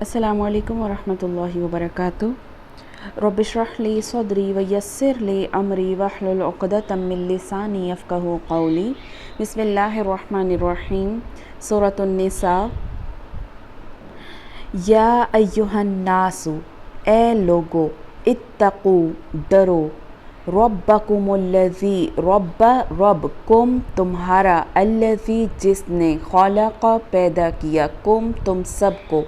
السلام علیکم ورحمۃ اللہ وبرکاتہ۔ رب اشرح لی صدری ویسر لی امری واحلل عقدۃ من لسانی یفقہوا قولی۔ بسم اللہ الرحمن الرحیم۔ سورۃ النساء۔ یا ایہا الناس، اے لوگو، اتقو، ڈرو، ربکم الذی، رب کم تمہارا، الذی جس نے، خلق پیدا کیا، کم تم سب کو،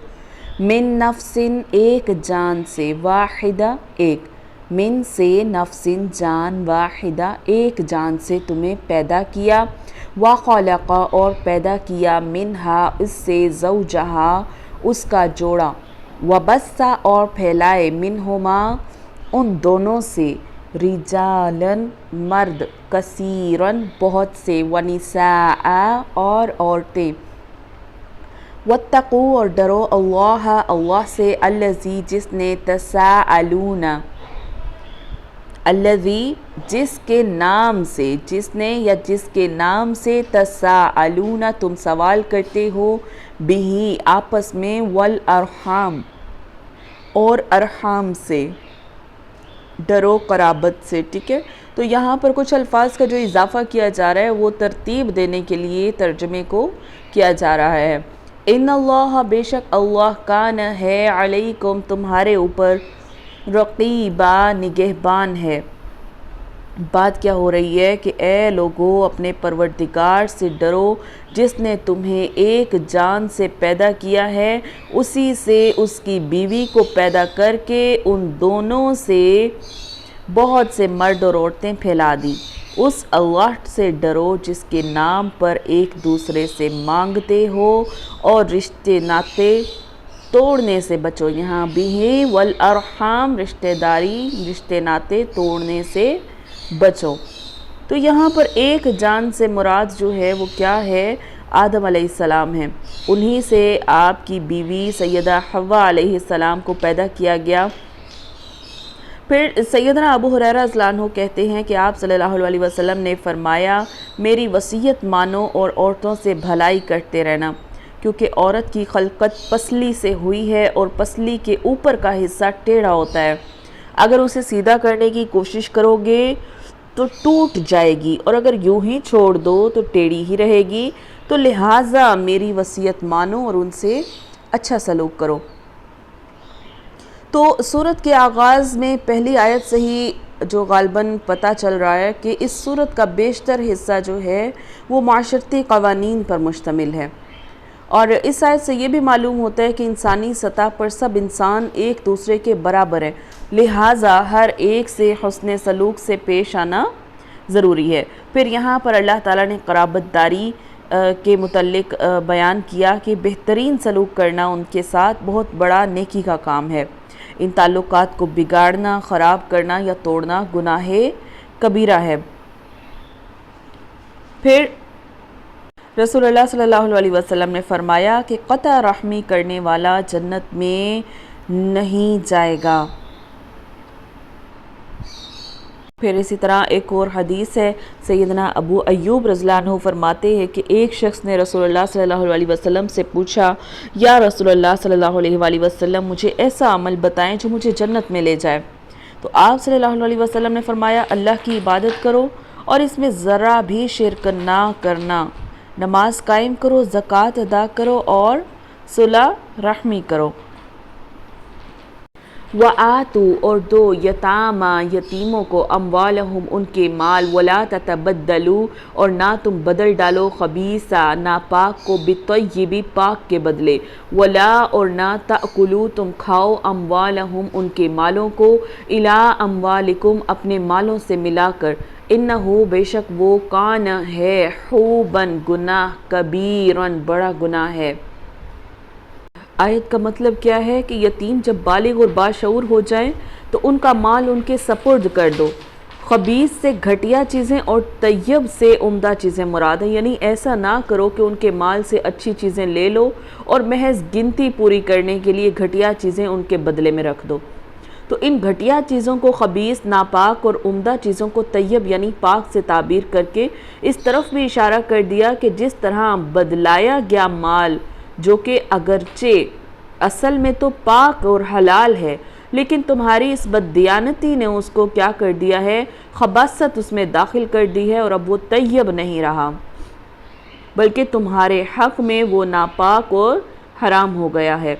من نفسن ایک جان سے، واحدہ ایک، من سے نفسن جان، واحدہ ایک جان سے تمہیں پیدا کیا، وخلق اور پیدا کیا، منہا اس سے، زوجہا اس کا جوڑا، وبث اور پھیلائے، منہما ان دونوں سے، رجالن مرد، کثیرن بہت سے، ونساء اور عورتیں، واتقوا اور ڈرو، اللہ سے، الذی جس نے، تساءلون، الذی جس کے نام سے، جس نے یا جس کے نام سے، تساءلون تم سوال کرتے ہو، بہ آپس میں، والارحام اور ارحام سے، ڈرو قرابت سے، ٹھیک ہے۔ تو یہاں پر کچھ الفاظ کا جو اضافہ کیا جا رہا ہے وہ ترتیب دینے کے لیے ترجمے کو کیا جا رہا ہے۔ ان اللہ بے شک اللہ، کان ہے، علیکم تمہارے اوپر، رقیبا نگہبان ہے۔ بات کیا ہو رہی ہے کہ اے لوگو اپنے پروردگار سے ڈرو جس نے تمہیں ایک جان سے پیدا کیا ہے، اسی سے اس کی بیوی کو پیدا کر کے ان دونوں سے بہت سے مرد اور عورتیں پھیلا دی۔ اس اللہ سے ڈرو جس کے نام پر ایک دوسرے سے مانگتے ہو، اور رشتے ناطے توڑنے سے بچو۔ یہاں بھی والارحام رشتہ داری، رشتے ناطے توڑنے سے بچو۔ تو یہاں پر ایک جان سے مراد جو ہے وہ کیا ہے؟ آدم علیہ السلام ہیں، انہی سے آپ کی بیوی سیدہ حوا علیہ السلام کو پیدا کیا گیا۔ پھر سیدنا ابو ہریرہ رضی اللہ عنہ کہتے ہیں کہ آپ صلی اللہ علیہ وسلم نے فرمایا، میری وصیت مانو اور عورتوں سے بھلائی کرتے رہنا، کیونکہ عورت کی خلقت پسلی سے ہوئی ہے اور پسلی کے اوپر کا حصہ ٹیڑھا ہوتا ہے، اگر اسے سیدھا کرنے کی کوشش کرو گے تو ٹوٹ جائے گی، اور اگر یوں ہی چھوڑ دو تو ٹیڑھی ہی رہے گی، تو لہٰذا میری وصیت مانو اور ان سے اچھا سلوک کرو۔ تو سورت کے آغاز میں پہلی آیت سے ہی جو غالباً پتہ چل رہا ہے کہ اس سورت کا بیشتر حصہ جو ہے وہ معاشرتی قوانین پر مشتمل ہے، اور اس آیت سے یہ بھی معلوم ہوتا ہے کہ انسانی سطح پر سب انسان ایک دوسرے کے برابر ہے، لہٰذا ہر ایک سے حسن سلوک سے پیش آنا ضروری ہے۔ پھر یہاں پر اللہ تعالیٰ نے قرابت داری کے متعلق بیان کیا کہ بہترین سلوک کرنا ان کے ساتھ بہت بڑا نیکی کا کام ہے۔ ان تعلقات کو بگاڑنا، خراب کرنا یا توڑنا گناہ کبیرہ ہے۔ پھر رسول اللہ صلی اللہ علیہ وسلم نے فرمایا کہ قطع رحمی کرنے والا جنت میں نہیں جائے گا۔ پھر اسی طرح ایک اور حدیث ہے، سیدنا ابو ایوب رضی اللہ عنہ فرماتے ہیں کہ ایک شخص نے رسول اللہ صلی اللہ علیہ وسلم سے پوچھا، یا رسول اللہ صلی اللہ علیہ وسلم مجھے ایسا عمل بتائیں جو مجھے جنت میں لے جائے۔ تو آپ صلی اللہ علیہ وسلم نے فرمایا، اللہ کی عبادت کرو اور اس میں ذرا بھی شرک نہ کرنا، نماز قائم کرو، زکوٰۃ ادا کرو اور صلہ رحمی کرو۔ وَآتُوا اور دو، یتامیٰ یتیموں کو، اموالہم ان کے مال، وَلَا تَتَبَدَّلُوا اور نہ تم بدل ڈالو، خبیثہ ناپاک کو، بالطیب پاک کے بدلے، وَلَا اور نہ تَأْکُلُوا تم کھاؤ، اموالہم ان کے مالوں کو، اِلیٰ اموالکم اپنے مالوں سے ملا کر، انہو بے شک وہ، کان ہے، حوباً گناہ، کبیراً بڑا گناہ ہے۔ آیت کا مطلب کیا ہے کہ یتیم جب بالغ اور باشعور ہو جائیں تو ان کا مال ان کے سپرد کر دو۔ خبیث سے گھٹیا چیزیں اور طیب سے عمدہ چیزیں مراد ہیں، یعنی ایسا نہ کرو کہ ان کے مال سے اچھی چیزیں لے لو اور محض گنتی پوری کرنے کے لیے گھٹیا چیزیں ان کے بدلے میں رکھ دو۔ تو ان گھٹیا چیزوں کو خبیث، ناپاک، اور عمدہ چیزوں کو طیب یعنی پاک سے تعبیر کر کے اس طرف بھی اشارہ کر دیا کہ جس طرح بدلایا گیا مال جو کہ اگرچہ اصل میں تو پاک اور حلال ہے، لیکن تمہاری اس بددیانتی نے اس کو کیا کر دیا ہے، خباثت اس میں داخل کر دی ہے، اور اب وہ طیب نہیں رہا، بلکہ تمہارے حق میں وہ ناپاک اور حرام ہو گیا ہے۔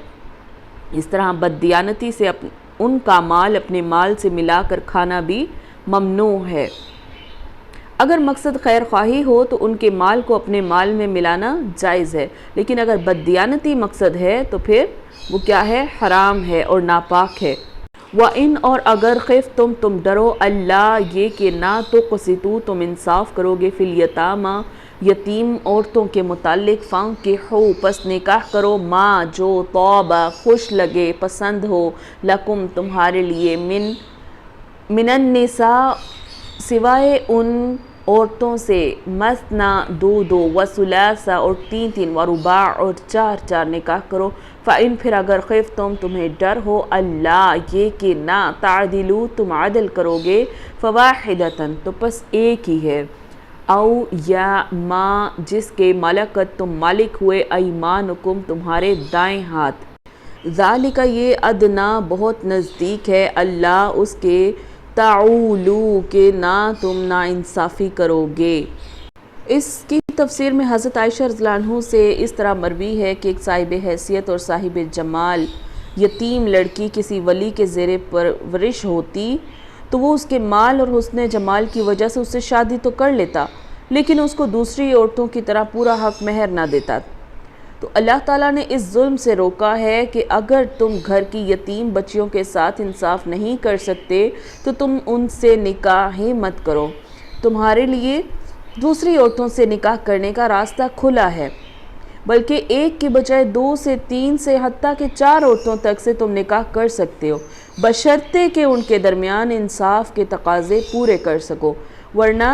اس طرح بددیانتی سے ان کا مال اپنے مال سے ملا کر کھانا بھی ممنوع ہے۔ اگر مقصد خیر خواہی ہو تو ان کے مال کو اپنے مال میں ملانا جائز ہے، لیکن اگر بددیانتی مقصد ہے تو پھر وہ کیا ہے، حرام ہے اور ناپاک ہے۔ وَإِنْ اور اگر خفتم تم ڈرو اللہ یہ کہ نہ تو قسطو تم انصاف کرو گے فی الیتامی یتیم عورتوں کے متعلق، فانکحوا پس نکاح کرو ما جو طاب خوش لگے پسند ہو لکم تمہارے لیے من النساء سوائے ان عورتوں سے، مثنا دو دو وثلاثا اور تین تین ورباع اور چار چار نکاح کرو۔ فَإِن پھر اگر خفتم تمہیں ڈر ہو اللہ یہ کہ نہ تعدلوا تم عدل کرو گے، فواحدۃ تو پس ایک ہی ہے، او یا ما جس کے ملکت تم مالک ہوئے ایمانکم تمہارے دائیں ہاتھ، ذالک یہ ادنا بہت نزدیک ہے اللہ اس کے تعولو کہ نہ تم نا انصافی کرو گے۔ اس کی تفسیر میں حضرت عائشہ رضی اللہ عنہ سے اس طرح مروی ہے کہ ایک صاحب حیثیت اور صاحب جمال یتیم لڑکی کسی ولی کے زیر پرورش ہوتی تو وہ اس کے مال اور حسن جمال کی وجہ سے اس سے شادی تو کر لیتا، لیکن اس کو دوسری عورتوں کی طرح پورا حق مہر نہ دیتا۔ تو اللہ تعالیٰ نے اس ظلم سے روکا ہے کہ اگر تم گھر کی یتیم بچیوں کے ساتھ انصاف نہیں کر سکتے تو تم ان سے نکاح ہی مت کرو، تمہارے لیے دوسری عورتوں سے نکاح کرنے کا راستہ کھلا ہے، بلکہ ایک کی بجائے دو سے تین سے حتیٰ کہ چار عورتوں تک سے تم نکاح کر سکتے ہو، بشرطے کہ ان کے درمیان انصاف کے تقاضے پورے کر سکو، ورنہ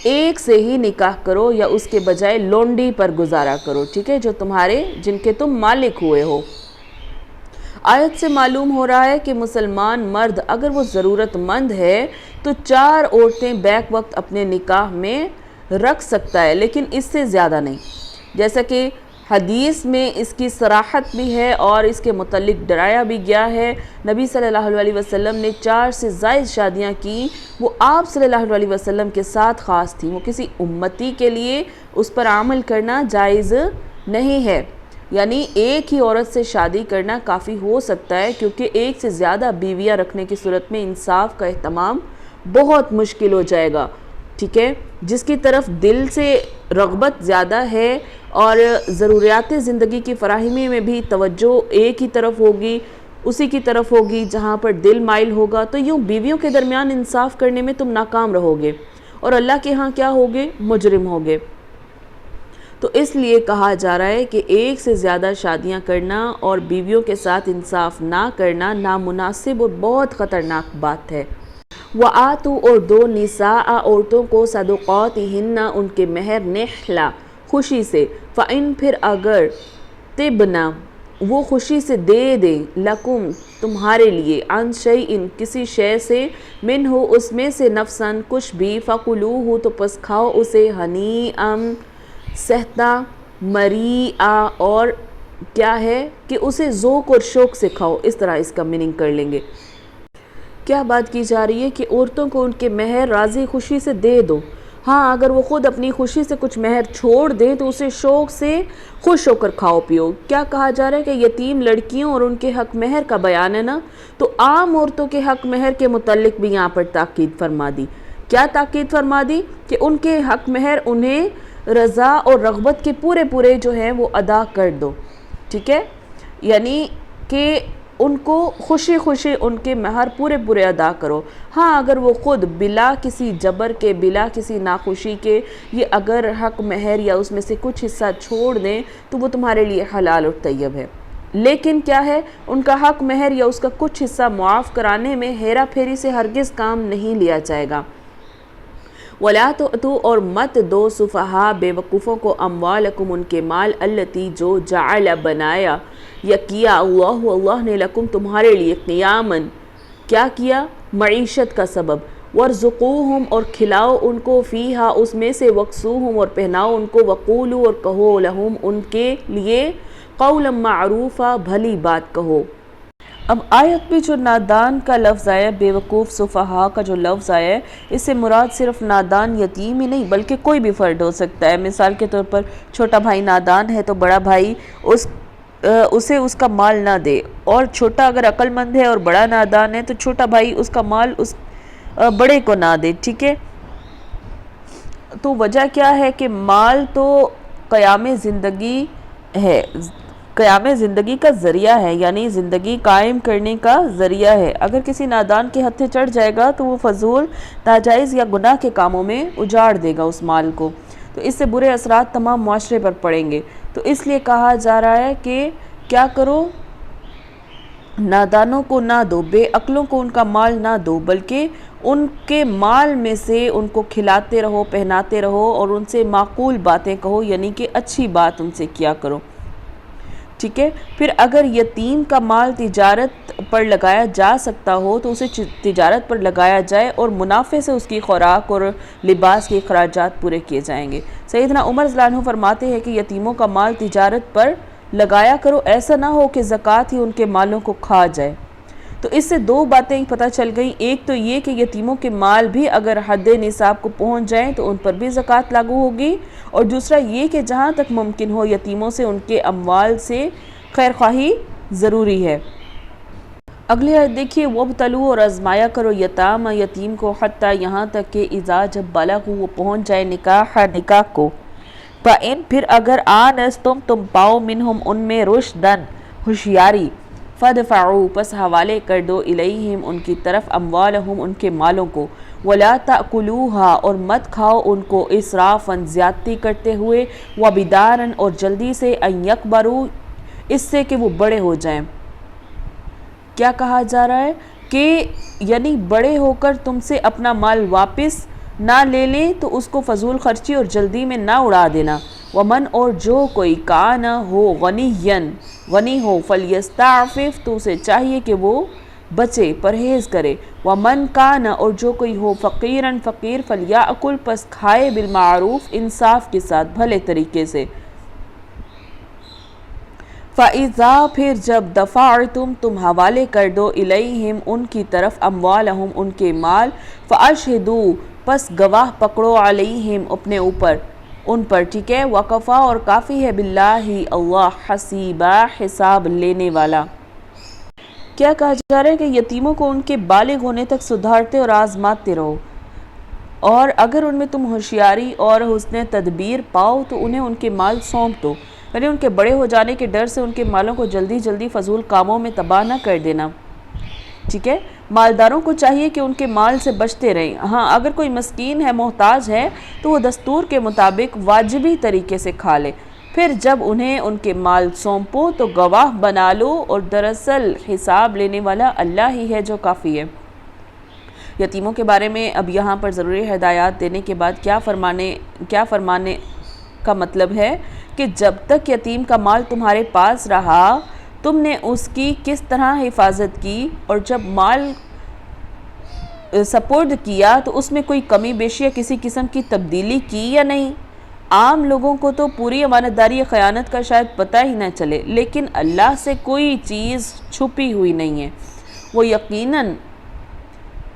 ایک سے ہی نکاح کرو یا اس کے بجائے لونڈی پر گزارا کرو، ٹھیک ہے، جو جن کے تم مالک ہوئے ہو۔ آیت سے معلوم ہو رہا ہے کہ مسلمان مرد اگر وہ ضرورت مند ہے تو چار عورتیں بیک وقت اپنے نکاح میں رکھ سکتا ہے، لیکن اس سے زیادہ نہیں، جیسا کہ حدیث میں اس کی صراحت بھی ہے اور اس کے متعلق ڈرایا بھی گیا ہے۔ نبی صلی اللہ علیہ وسلم نے 4 سے زائد شادیاں کی، وہ آپ صلی اللہ علیہ وسلم کے ساتھ خاص تھیں، وہ کسی امتی کے لیے اس پر عمل کرنا جائز نہیں ہے، یعنی ایک ہی عورت سے شادی کرنا کافی ہو سکتا ہے، کیونکہ ایک سے زیادہ بیویاں رکھنے کی صورت میں انصاف کا اہتمام بہت مشکل ہو جائے گا، ٹھیک ہے، جس کی طرف دل سے رغبت زیادہ ہے اور ضروریات زندگی کی فراہمی میں بھی توجہ ایک ہی طرف ہوگی، اسی کی طرف ہوگی جہاں پر دل مائل ہوگا، تو یوں بیویوں کے درمیان انصاف کرنے میں تم ناکام رہو گے اور اللہ کے ہاں کیا ہوگے، مجرم ہوگے۔ تو اس لیے کہا جا رہا ہے کہ ایک سے زیادہ شادیاں کرنا اور بیویوں کے ساتھ انصاف نہ کرنا نامناسب اور بہت خطرناک بات ہے۔ وَآتُوا اور دو نساء عورتوں کو صدقاتہن ان کے مہر نحلا خوشی سے، فَإِن پھر اگر طبنا وہ خوشی سے دے دیں لکم تمہارے لیے عن شیئن کسی شے سے منہ اس میں سے نفساً کچھ بھی فَكُلُوهُ تو پس کھاؤ اسے ہنیئا سہتا مریئا اور کیا ہے کہ اسے ذوق اور شوق سے کھاؤ، اس طرح اس کا میننگ کر لیں گے۔ کیا بات کی جا رہی ہے کہ عورتوں کو ان کے مہر راضی خوشی سے دے دو، ہاں اگر وہ خود اپنی خوشی سے کچھ مہر چھوڑ دیں تو اسے شوق سے خوش ہو کر کھاؤ پیو۔ کیا کہا جا رہا ہے کہ یتیم لڑکیوں اور ان کے حق مہر کا بیان ہے نا، تو عام عورتوں کے حق مہر کے متعلق بھی یہاں پر تاکید فرما دی۔ کیا تاکید فرما دی کہ ان کے حق مہر انہیں رضا اور رغبت کے پورے جو ہیں وہ ادا کر دو، ٹھیک ہے، یعنی کہ ان کو خوشی خوشی ان کے مہر پورے ادا کرو، ہاں اگر وہ خود بلا کسی جبر کے بلا کسی ناخوشی کے یہ اگر حق مہر یا اس میں سے کچھ حصہ چھوڑ دیں تو وہ تمہارے لیے حلال اور طیب ہے، لیکن کیا ہے ان کا حق مہر یا اس کا کچھ حصہ معاف کرانے میں ہیرا پھیری سے ہرگز کام نہیں لیا جائے گا۔ وَلَا تُؤْتُوا اور مت دو سفہاء بے وقوفوں کو اموالکم ان کے مال التی جو جعل بنایا یا کیا اللہ نے لکم تمہارے لیے قیاماً کیا کیا معیشت کا سبب، وارزقوہم اور کھلاؤ ان کو فیہا اس میں سے، وکسوہم اور پہناؤ ان کو، وقولوا اور کہو لہم ان کے لیے قولا معروفا، بھلی بات کہو۔ اب آیت میں جو نادان کا لفظ آیا، بے وقوف سفہا کا جو لفظ آیا ہے، اس سے مراد صرف نادان یتیم ہی نہیں بلکہ کوئی بھی فرد ہو سکتا ہے۔ مثال کے طور پر چھوٹا بھائی نادان ہے تو بڑا بھائی اسے اس کا مال نہ دے، اور چھوٹا اگر عقل مند ہے اور بڑا نادان ہے تو چھوٹا بھائی اس کا مال اس بڑے کو نہ دے، ٹھیک ہے۔ تو وجہ کیا ہے کہ مال تو قیام زندگی ہے، قیام زندگی کا ذریعہ ہے، یعنی زندگی قائم کرنے کا ذریعہ ہے۔ اگر کسی نادان کے ہتھے چڑھ جائے گا تو وہ فضول، ناجائز یا گناہ کے کاموں میں اجاڑ دے گا اس مال کو، تو اس سے برے اثرات تمام معاشرے پر پڑیں گے۔ تو اس لیے کہا جا رہا ہے کہ کیا کرو، نادانوں کو نہ دو، بے عقلوں کو ان کا مال نہ دو، بلکہ ان کے مال میں سے ان کو کھلاتے رہو، پہناتے رہو، اور ان سے معقول باتیں کہو، یعنی کہ اچھی بات ان سے کیا کرو، ٹھیک ہے۔ پھر اگر یتیم کا مال تجارت پر لگایا جا سکتا ہو تو اسے تجارت پر لگایا جائے، اور منافع سے اس کی خوراک اور لباس کے اخراجات پورے کیے جائیں گے۔ سیدنا عمر رضی اللہ عنہ فرماتے ہیں کہ یتیموں کا مال تجارت پر لگایا کرو، ایسا نہ ہو کہ زکوٰۃ ہی ان کے مالوں کو کھا جائے۔ تو اس سے دو باتیں پتہ چل گئیں، ایک تو یہ کہ یتیموں کے مال بھی اگر حد نصاب کو پہنچ جائیں تو ان پر بھی زکوٰۃ لاگو ہوگی، اور دوسرا یہ کہ جہاں تک ممکن ہو یتیموں سے ان کے اموال سے خیر خواہی ضروری ہے۔ اگلی آیت دیکھیے، وَابْتَلُوا، اور آزمایا کرو یتامى یتیم کو، حتیٰ یہاں تک کہ اذا جب بلغوا وہ پہنچ جائے نکاح کو، فَإِن پھر اگر آنستم تم پاؤ منہم ان میں رشدن ہوشیاری، فَادْفَعُوا پس حوالے کر دو الیہم ان کی طرف اموالہم ان کے مالوں کو، وَلَا تَأْكُلُوهَا اور مت کھاؤ ان کو، اسرافاً زیادتی کرتے ہوئے، وَبِدَارًا اور جلدی سے، أَن يَكْبَرُوا اس سے کہ وہ بڑے ہو جائیں۔ کیا کہا جا رہا ہے کہ یعنی بڑے ہو کر تم سے اپنا مال واپس نہ لے لیں تو اس کو فضول خرچی اور جلدی میں نہ اڑا دینا۔ ومن اور جو کوئی کان ہو غنی ہو، فلیستعفف تو اسے چاہیے کہ وہ بچے، پرہیز کرے۔ ومن کان اور جو کوئی ہو فقیرا فقیر، فلیاکل پس کھائے، بالمعروف انصاف کے ساتھ، بھلے طریقے سے۔ فَإِذَا پھر جب دفعتم تم حوالے کر دو الیہم ان کی طرف اموالہم ان کے مال، فَأَشْهِدُوا پس گواہ پکڑو علیہم اپنے اوپر ان پر، ٹھیک ہے۔ وَكَفَى اور کافی ہے باللہ اللہ حسیبا حساب لینے والا۔ کیا کہا جا رہا ہے کہ یتیموں کو ان کے بالغ ہونے تک سدھارتے اور آزماتے رہو، اور اگر ان میں تم ہوشیاری اور حسن تدبیر پاؤ تو انہیں ان کے مال سونپ دو، یعنی ان کے بڑے ہو جانے کے ڈر سے ان کے مالوں کو جلدی جلدی فضول کاموں میں تباہ نہ کر دینا، ٹھیک ہے۔ مالداروں کو چاہیے کہ ان کے مال سے بچتے رہیں، ہاں اگر کوئی مسکین ہے، محتاج ہے تو وہ دستور کے مطابق واجبی طریقے سے کھا لے، پھر جب انہیں ان کے مال سونپو تو گواہ بنا لو، اور دراصل حساب لینے والا اللہ ہی ہے جو کافی ہے۔ یتیموں کے بارے میں اب یہاں پر ضروری ہدایات دینے کے بعد کیا فرمانے کا مطلب ہے کہ جب تک یتیم کا مال تمہارے پاس رہا تم نے اس کی کس طرح حفاظت کی، اور جب مال سپرد کیا تو اس میں کوئی کمی بیشی یا کسی قسم کی تبدیلی کی یا نہیں۔ عام لوگوں کو تو پوری امانت داری یا خیانت کا شاید پتہ ہی نہ چلے، لیکن اللہ سے کوئی چیز چھپی ہوئی نہیں ہے، وہ یقیناً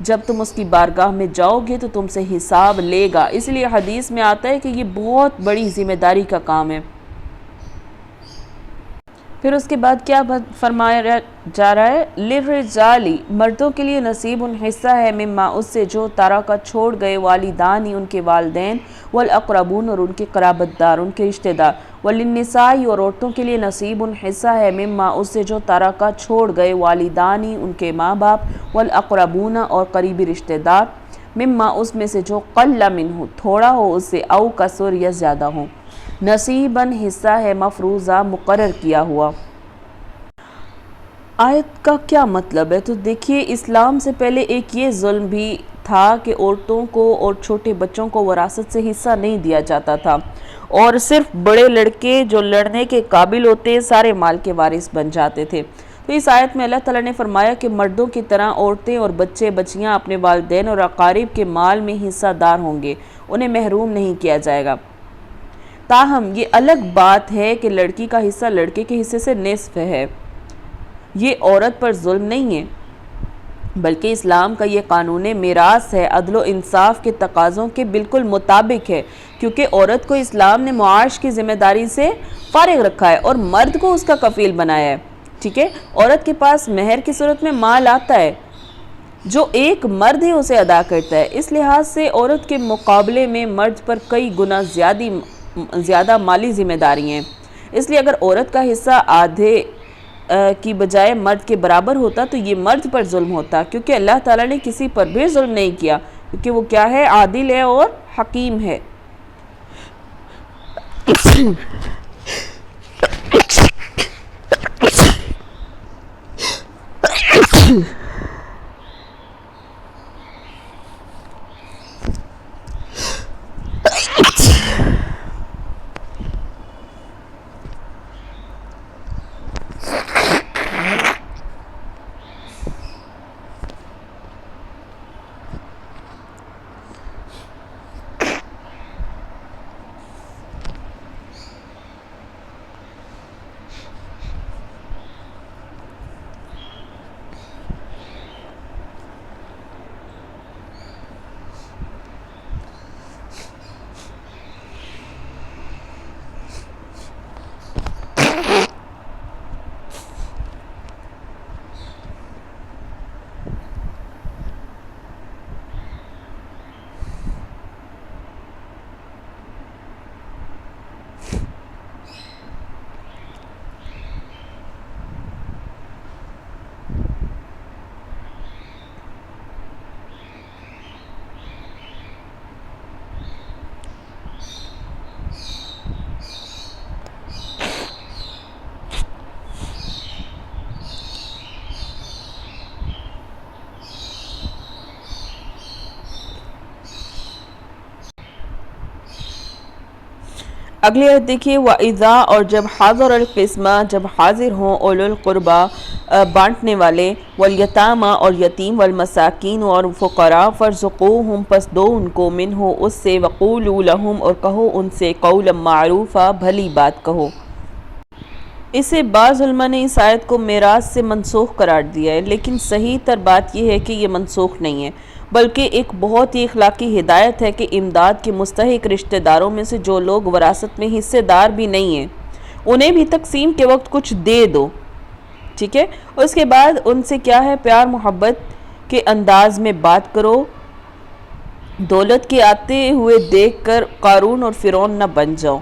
جب تم اس کی بارگاہ میں جاؤ گے تو تم سے حساب لے گا۔ اس لیے حدیث میں آتا ہے کہ یہ بہت بڑی ذمہ داری کا کام ہے۔ پھر اس کے بعد کیا فرمایا جا رہا ہے، للرجال مردوں کے لیے نصیب حصہ ہے، مما اس سے جو ترک چھوڑ گئے، والدانی ان کے والدین، والاقربون اور ان کے قرابت دار، ان کے رشتہ دار، وللنساء اور عورتوں کے لیے نصیب حصہ ہے، مما اس سے جو ترک چھوڑ گئے، والدانی ان کے ماں باپ، والاقربون اور قریبی رشتہ دار، مما اس میں سے جو قل منہ تھوڑا ہو اس سے، او کثر یا زیادہ ہو، نصیباً حصہ ہے، مفروضہ مقرر کیا ہوا۔ آیت کا کیا مطلب ہے؟ تو دیکھیے، اسلام سے پہلے ایک یہ ظلم بھی تھا کہ عورتوں کو اور چھوٹے بچوں کو وراثت سے حصہ نہیں دیا جاتا تھا، اور صرف بڑے لڑکے جو لڑنے کے قابل ہوتے سارے مال کے وارث بن جاتے تھے۔ تو اس آیت میں اللہ تعالیٰ نے فرمایا کہ مردوں کی طرح عورتیں اور بچے بچیاں اپنے والدین اور اقارب کے مال میں حصہ دار ہوں گے، انہیں محروم نہیں کیا جائے گا۔ تاہم یہ الگ بات ہے کہ لڑکی کا حصہ لڑکے کے حصے سے نصف ہے، یہ عورت پر ظلم نہیں ہے، بلکہ اسلام کا یہ قانون میراث ہے، عدل و انصاف کے تقاضوں کے بالکل مطابق ہے، کیونکہ عورت کو اسلام نے معاش کی ذمہ داری سے فارغ رکھا ہے اور مرد کو اس کا کفیل بنایا ہے۔ ٹھیک ہے، عورت کے پاس مہر کی صورت میں مال آتا ہے جو ایک مرد ہی اسے ادا کرتا ہے، اس لحاظ سے عورت کے مقابلے میں مرد پر کئی گنا زیادہ مالی ذمہ داری ہیں۔ اس لیے اگر عورت کا حصہ آدھے کی بجائے مرد کے برابر ہوتا تو یہ مرد پر ظلم ہوتا، کیونکہ اللہ تعالیٰ نے کسی پر بھی ظلم نہیں کیا، کیونکہ وہ کیا ہے؟ عادل ہے اور حکیم ہے۔ اگلی آیت دیکھیے، وَإِذَا اور جب حَضَرَ الْقِسْمَةَ جب حاضر ہوں اولو القربى بانٹنے والے، وَالْيَتَامَى اور یتیم، وَالْمَسَاكِينُ اور فقراء، فَارْزُقُوهُم پس دو ان کو منہ اس سے، وَقُولُوا لَهُمْ اور کہو ان سے، قَوْلًا مَعْرُوفًا بھلی بات کہو۔ اسے بعض علماء نے اس آیت کو میراث سے منسوخ قرار دیا ہے، لیکن صحیح تر بات یہ ہے کہ یہ منسوخ نہیں ہے، بلکہ ایک بہت ہی اخلاقی ہدایت ہے کہ امداد کے مستحق رشتہ داروں میں سے جو لوگ وراثت میں حصے دار بھی نہیں ہیں انہیں بھی تقسیم کے وقت کچھ دے دو۔ ٹھیک ہے، اور اس کے بعد ان سے کیا ہے؟ پیار محبت کے انداز میں بات کرو، دولت کے آتے ہوئے دیکھ کر قارون اور فرعون نہ بن جاؤ۔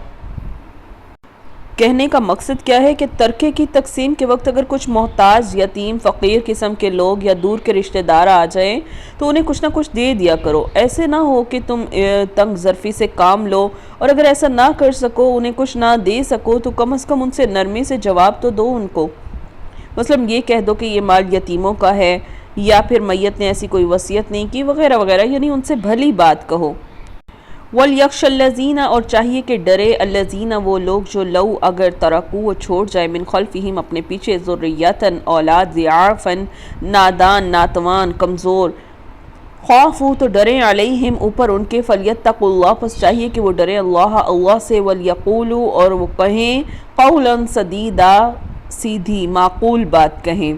کہنے کا مقصد کیا ہے کہ ترکے کی تقسیم کے وقت اگر کچھ محتاج، یتیم، فقیر قسم کے لوگ یا دور کے رشتہ دار آ جائیں تو انہیں کچھ نہ کچھ دے دیا کرو۔ ایسے نہ ہو کہ تم تنگ ظرفی سے کام لو، اور اگر ایسا نہ کر سکو، انہیں کچھ نہ دے سکو، تو کم از کم ان سے نرمی سے جواب تو دو ان کو۔ مثلا یہ کہہ دو کہ یہ مال یتیموں کا ہے، یا پھر میت نے ایسی کوئی وصیت نہیں کی، وغیرہ وغیرہ، یعنی ان سے بھلی بات کہو۔ وَلْيَخْشَ الَّذِينَ اور چاہیے کہ ڈرے، الَّذِينَ وہ لوگ جو لو اگر ترکو وہ چھوڑ جائے، من خلفہم اپنے پیچھے، ذریۃً اولاد، ضعافاً نادان، ناتوان، کمزور، خوافوا تو ڈریں، علیہم اوپر ان کے، فلیتقوا اللہ پس چاہیے کہ وہ ڈریں اللہ سے، ولیقولوا اور وہ کہیں، قولا سدیدا سیدھی معقول بات کہیں۔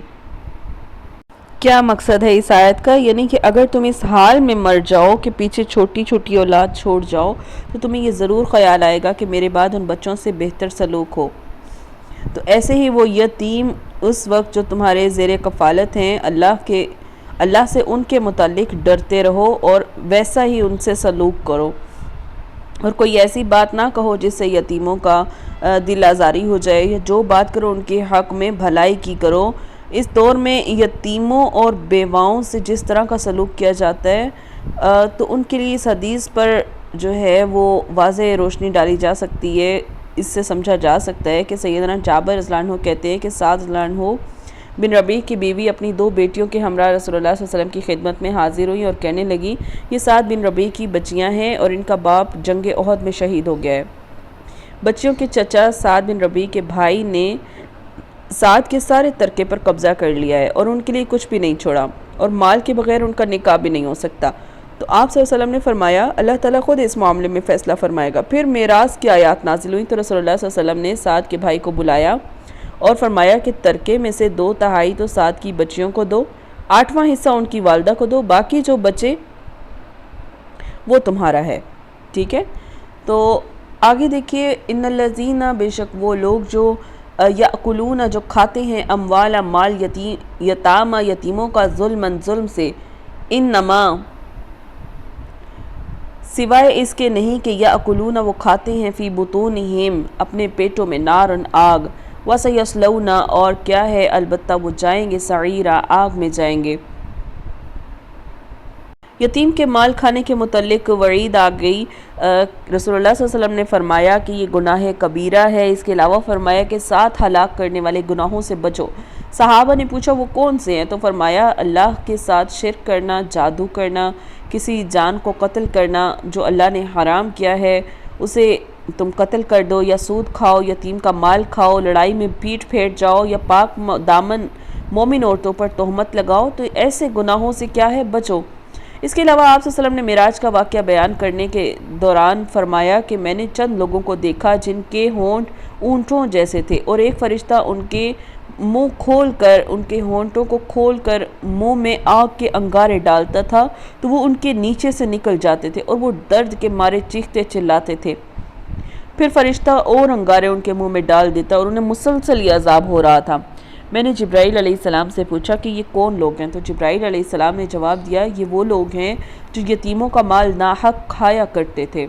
کیا مقصد ہے اس آیت کا؟ یعنی کہ اگر تم اس حال میں مر جاؤ کہ پیچھے چھوٹی چھوٹی اولاد چھوڑ جاؤ تو تمہیں یہ ضرور خیال آئے گا کہ میرے بعد ان بچوں سے بہتر سلوک ہو۔ تو ایسے ہی وہ یتیم اس وقت جو تمہارے زیر کفالت ہیں، اللہ سے ان کے متعلق ڈرتے رہو اور ویسا ہی ان سے سلوک کرو، اور کوئی ایسی بات نہ کہو جس سے یتیموں کا دل آزاری ہو جائے، یا جو بات کرو ان کے حق میں بھلائی کی کرو۔ اس دور میں یتیموں اور بیواؤں سے جس طرح کا سلوک کیا جاتا ہے تو ان کے لیے اس حدیث پر جو ہے وہ واضح روشنی ڈالی جا سکتی ہے۔ اس سے سمجھا جا سکتا ہے کہ سیدنا جابر رضی اللہ عنہ کہتے ہیں کہ سعد رضی اللہ عنہ بن ربیع کی بیوی اپنی دو بیٹیوں کے ہمراہ رسول اللہ صلی اللہ علیہ وسلم کی خدمت میں حاضر ہوئی اور کہنے لگی، یہ سعد بن ربیع کی بچیاں ہیں اور ان کا باپ جنگ احد میں شہید ہو گیا ہے۔ بچیوں کے چچا سعد بن ربیع کے بھائی نے سعد کے سارے ترکے پر قبضہ کر لیا ہے اور ان کے لیے کچھ بھی نہیں چھوڑا، اور مال کے بغیر ان کا نکاح بھی نہیں ہو سکتا۔ تو آپ صلی اللہ علیہ وسلم نے فرمایا اللہ تعالیٰ خود اس معاملے میں فیصلہ فرمائے گا۔ پھر میراث کی آیات نازل ہوئی تو رسول اللہ صلی اللہ علیہ وسلم نے سعد کے بھائی کو بلایا اور فرمایا کہ ترکے میں سے 2/3 تو سعد کی بچیوں کو دو، 8واں حصہ ان کی والدہ کو دو، باقی جو بچے وہ تمہارا ہے، ٹھیک ہے۔ تو آگے دیکھیے، ان الذین، بے شک وہ لوگ جو یاکلون، جو کھاتے ہیں، اموال، مال یتامى، یتیموں کا، ظلم سے، انما، سوائے اس کے نہیں کہ یاکلون، وہ کھاتے ہیں، فی بطونہم، اپنے پیٹوں میں، نارن، آگ، وسیصلون، اور کیا ہے البتہ وہ جائیں گے، سعیرا، آگ میں جائیں گے۔ یتیم کے مال کھانے کے متعلق وعید آ گئی۔ رسول اللہ صلی اللہ علیہ وسلم نے فرمایا کہ یہ گناہ کبیرہ ہے۔ اس کے علاوہ فرمایا کہ 7 ہلاک کرنے والے گناہوں سے بچو۔ صحابہ نے پوچھا وہ کون سے ہیں؟ تو فرمایا اللہ کے ساتھ شرک کرنا، جادو کرنا، کسی جان کو قتل کرنا جو اللہ نے حرام کیا ہے اسے تم قتل کر دو، یا سود کھاؤ، یتیم کا مال کھاؤ، لڑائی میں پیٹ پھیٹ جاؤ، یا پاک دامن مومن عورتوں پر تہمت لگاؤ، تو ایسے گناہوں سے کیا ہے، بچو۔ اس کے علاوہ آپ صلی اللہ علیہ وسلم نے معراج کا واقعہ بیان کرنے کے دوران فرمایا کہ میں نے چند لوگوں کو دیکھا جن کے ہونٹ اونٹوں جیسے تھے، اور ایک فرشتہ ان کے منہ کھول کر، ان کے ہونٹوں کو کھول کر منہ میں آگ کے انگارے ڈالتا تھا تو وہ ان کے نیچے سے نکل جاتے تھے اور وہ درد کے مارے چیختے چلاتے تھے۔ پھر فرشتہ اور انگارے ان کے منہ میں ڈال دیتا اور انہیں مسلسل یہ عذاب ہو رہا تھا۔ میں نے جبرائیل علیہ السلام سے پوچھا کہ یہ کون لوگ ہیں؟ تو جبرائیل علیہ السلام نے جواب دیا یہ وہ لوگ ہیں جو یتیموں کا مال ناحق کھایا کرتے تھے۔